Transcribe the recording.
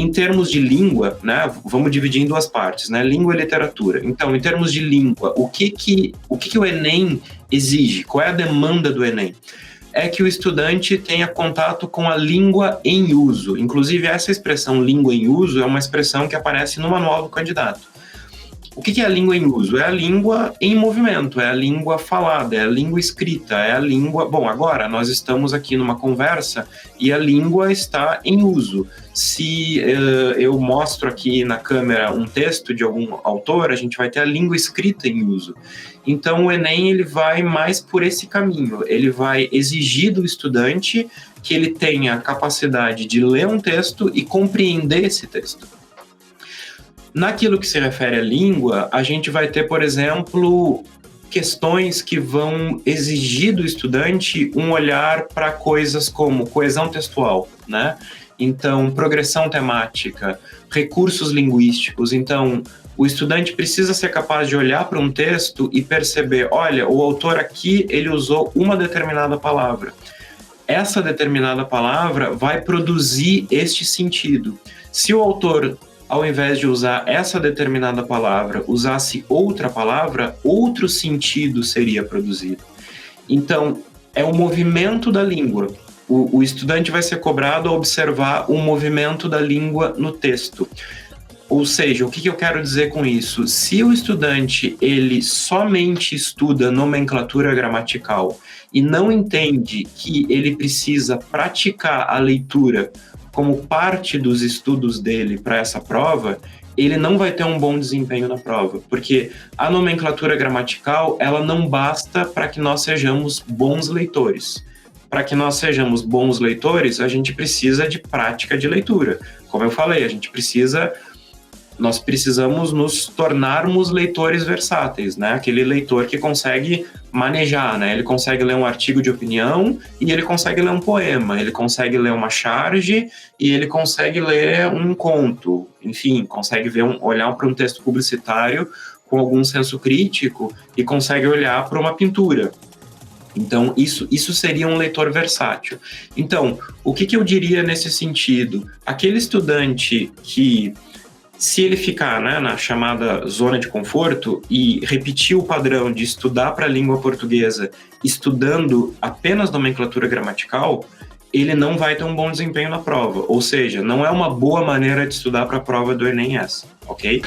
em termos de língua, né, vamos dividir em duas partes, né, língua e literatura. Então, em termos de língua, o que o Enem exige? Qual é a demanda do Enem? É que o estudante tenha contato com a língua em uso. Inclusive, essa expressão língua em uso é uma expressão que aparece no manual do candidato. O que é a língua em uso? É a língua em movimento, é a língua falada, é a língua escrita, é a língua... Bom, agora nós estamos aqui numa conversa e a língua está em uso. Se eu mostro aqui na câmera um texto de algum autor, a gente vai ter a língua escrita em uso. Então o Enem ele vai mais por esse caminho, ele vai exigir do estudante que ele tenha a capacidade de ler um texto e compreender esse texto. Naquilo que se refere à língua, a gente vai ter, por exemplo, questões que vão exigir do estudante um olhar para coisas como coesão textual, né? Então, progressão temática, recursos linguísticos. Então, o estudante precisa ser capaz de olhar para um texto e perceber, olha, o autor aqui, ele usou uma determinada palavra. Essa determinada palavra vai produzir este sentido. Se o autor, ao invés de usar essa determinada palavra, usasse outra palavra, outro sentido seria produzido. Então, é o movimento da língua. O estudante vai ser cobrado a observar o movimento da língua no texto. Ou seja, o que eu quero dizer com isso? Se o estudante ele somente estuda nomenclatura gramatical e não entende que ele precisa praticar a leitura como parte dos estudos dele para essa prova, ele não vai ter um bom desempenho na prova, porque a nomenclatura gramatical ela não basta para que nós sejamos bons leitores. Para que nós sejamos bons leitores, a gente precisa de prática de leitura. Como eu falei, nós precisamos nos tornarmos leitores versáteis, né? Aquele leitor que consegue manejar, né? Ele consegue ler um artigo de opinião e ele consegue ler um poema, ele consegue ler uma charge e ele consegue ler um conto, enfim, consegue olhar para um texto publicitário com algum senso crítico e consegue olhar para uma pintura. Então, isso seria um leitor versátil. Então, o que eu diria nesse sentido? Aquele estudante que, se ele ficar, né, na chamada zona de conforto e repetir o padrão de estudar para a língua portuguesa estudando apenas nomenclatura gramatical, ele não vai ter um bom desempenho na prova. Ou seja, não é uma boa maneira de estudar para a prova do Enem essa, ok?